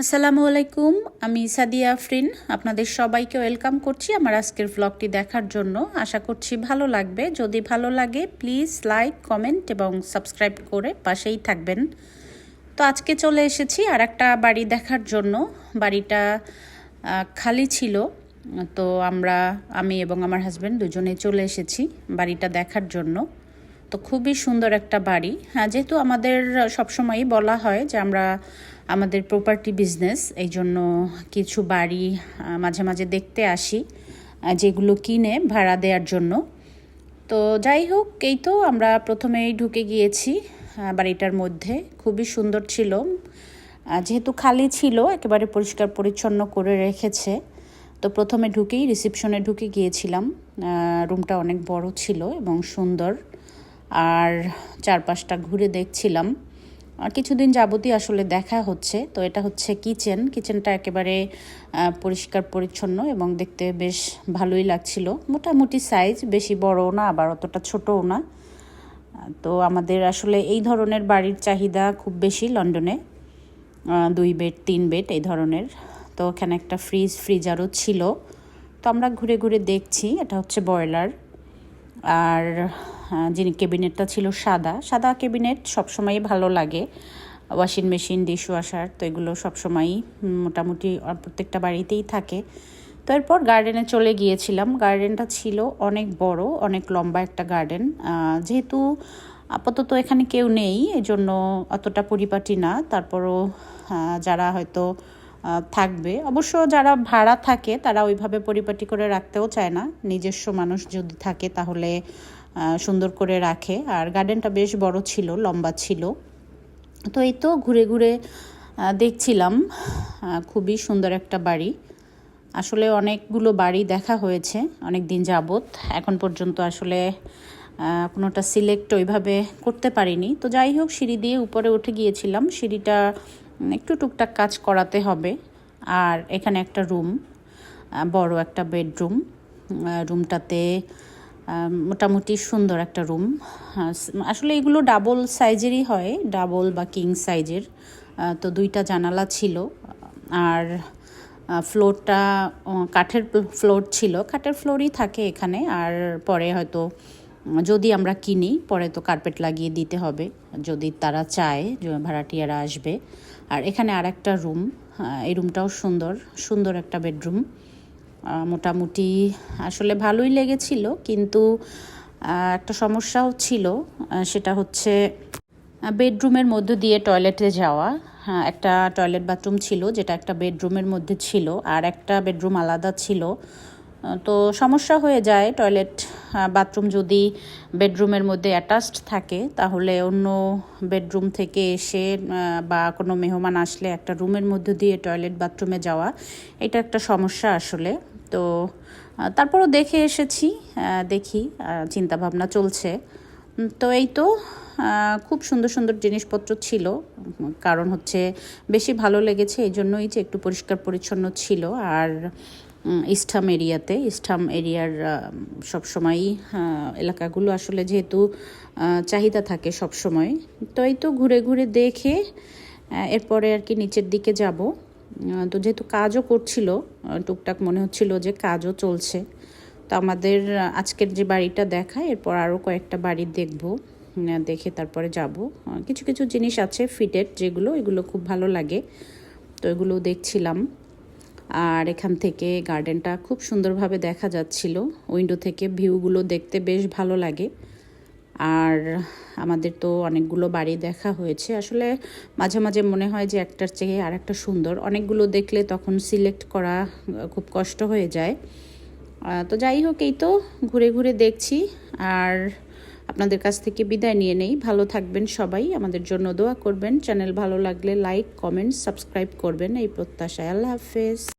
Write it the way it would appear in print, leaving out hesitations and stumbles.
আসসালামু আলাইকুম, আমি সাদিয়া আফরিন। আপনাদের সবাইকে ওয়েলকাম করছি আমার আজকের ভ্লগটি দেখার জন্য। আশা করছি ভালো লাগবে। যদি ভালো লাগে প্লিজ লাইক, কমেন্ট এবং সাবস্ক্রাইব করে পাশেই থাকবেন। তো আজকে চলে এসেছি আর একটা বাড়ি দেখার জন্য। বাড়িটা খালি ছিল, তো আমি এবং আমার হাজব্যান্ড দুজনেই চলে এসেছি বাড়িটা দেখার জন্য। তো খুবই সুন্দর একটা বাড়ি। যেহেতু আমাদের সবসময়ই বলা হয় যে আমাদের প্রপার্টি বিজনেস, এই জন্য কিছু বাড়ি মাঝে মাঝে দেখতে আসি যেগুলো কিনে ভাড়া দেওয়ার জন্য। তো যাই হোক, এই তো আমরা প্রথমেই ঢুকে গিয়েছি বাড়িটার মধ্যে। খুবই সুন্দর ছিল, যেহেতু খালি ছিল একেবারে পরিষ্কার পরিচ্ছন্ন করে রেখেছে। তো প্রথমে ঢুকেই রিসেপশনে ঢুকে গিয়েছিলাম। রুমটা অনেক বড় ছিল এবং সুন্দর, আর চারপাশটা ঘুরে দেখছিলাম। আর কিছুদিন যাবতই আসলে দেখা হচ্ছে। তো এটা হচ্ছে কিচেনটা একেবারে পরিষ্কার পরিচ্ছন্ন এবং দেখতে বেশ ভালোই লাগছিল। মোটামুটি সাইজ, বেশি বড়ও না আবার অতটা ছোটও না। তো আমাদের আসলে এই ধরনের বাড়ির চাহিদা খুব বেশি লন্ডনে, 2 বেড 3 বেড এই ধরনের। তো ওখানে একটা ফ্রিজারও ছিল। তো আমরা ঘুরে ঘুরে দেখছি। এটা হচ্ছে বয়লার। আর যিনি ক্যাবিনেটটা ছিল সাদা ক্যাবিনেট সবসময়ই ভালো লাগে। ওয়াশিং মেশিন, ডিশওয়াশার, তো এগুলো সবসময়ই মোটামুটি প্রত্যেকটা বাড়িতেই থাকে। তো এরপর গার্ডেনে চলে গিয়েছিলাম। গার্ডেনটা ছিল অনেক বড়, অনেক লম্বা একটা গার্ডেন। যেহেতু আপাতত এখানে কেউ নেই, এই জন্য অতটা পরিপাটি না। তারপরও যারা হয়তো থাকবে, অবশ্য যারা ভাড়া থাকে তারা ওইভাবে পরিপাটি করে রাখতেও চায় না। নিজস্ব মানুষ যদি থাকে তাহলে সুন্দর করে রাখে। আর গার্ডেনটা বেশ বড় ছিল, লম্বা ছিল। তো এই তো ঘুরে ঘুরে দেখছিলাম। খুবই সুন্দর একটা বাড়ি। আসলে অনেকগুলো বাড়ি দেখা হয়েছে অনেক দিন যাবত। এখন পর্যন্ত আসলে কোনোটা সিলেক্ট ওইভাবে করতে পারিনি। তো যাই হোক, সিঁড়ি দিয়ে উপরে উঠে গিয়েছিলাম। সিঁড়িটা একটু টুকটাক কাজ করাতে হবে। আর এখানে একটা রুম, বড় একটা বেডরুম। রুমটাতে মোটামুটি সুন্দর একটা রুম। আসলে এগুলো ডাবল সাইজেরই হয়, ডাবল বা কিং সাইজের। তো 2টা জানালা ছিল। আর ফ্লোরটা কাঠের ফ্লোর ছিল। কাঠের ফ্লোরই থাকে এখানে। আর পরে হয়তো যদি আমরা কিনি পরে তো কার্পেট লাগিয়ে দিতে হবে, যদি তারা চায় যে ভাড়াটিয়ারা আসবে। আর এখানে আর একটা রুম, এই রুমটাও সুন্দর একটা বেডরুম। মোটামুটি আসলে ভালোই লেগেছিল, কিন্তু একটা সমস্যাও ছিল। সেটা হচ্ছে বেডরুমের মধ্য দিয়ে টয়লেটে যাওয়া। একটা টয়লেট বাথরুম ছিল যেটা একটা বেডরুমের মধ্যে ছিল, আর একটা বেডরুম আলাদা ছিল। তো সমস্যা হয়ে যায়, টয়লেট বাথরুম যদি বেডরুমের মধ্যে অ্যাটাচড থাকে তাহলে অন্য বেডরুম থেকে এসে বা কোনো মেহমান আসলে একটা রুমের মধ্যে দিয়ে টয়লেট বাথরুমে যাওয়া, এটা একটা সমস্যা আসলে। তো তারপরও দেখে এসেছি, দেখি চিন্তাভাবনা চলছে। তো এই তো খুব সুন্দর সুন্দর জিনিসপত্র ছিল। কারণ হচ্ছে বেশি ভালো লেগেছে এই জন্যই যে একটু পরিষ্কার পরিচ্ছন্ন ছিল। আর ইস্টাম এরিয়ার সবসময়ই এলাকাগুলো আসলে যেহেতু চাহিদা থাকে সবসময়। তো এই তো ঘুরে ঘুরে দেখে এরপরে আর কি নিচের দিকে যাব। তো যেহেতু কাজও করছিল টুকটাক, মনে হচ্ছিল যে কাজও চলছে। তো আমাদের আজকের যে বাড়িটা দেখা, এরপর আরও কয়েকটা বাড়ি দেখব, দেখে তারপরে যাব। কিছু কিছু জিনিস আছে ফিটেড যেগুলো, এগুলো খুব ভালো লাগে, তো এগুলো দেখছিলাম। আর এখান থেকে গার্ডেনটা খুব সুন্দরভাবে দেখা যাচ্ছিল। উইন্ডো থেকে ভিউগুলো দেখতে বেশ ভালো লাগে। আর আমাদের তো অনেকগুলো বাড়ি দেখা হয়েছে। আসলে মাঝে মাঝে মনে হয় যে একটার চেয়ে আর একটা সুন্দর। অনেকগুলো দেখলে তখন সিলেক্ট করা খুব কষ্ট হয়ে যায়। তো যাই হোক, এই তো ঘুরে ঘুরে দেখছি। আর আপনাদের কাছ থেকে বিদায় নিয়ে নেই। ভালো থাকবেন সবাই, আমাদের জন্য দোয়া করবেন। চ্যানেল ভালো লাগলে লাইক, কমেন্ট, সাবস্ক্রাইব করবেন এই প্রত্যাশায়। আল্লাহ হাফেজ।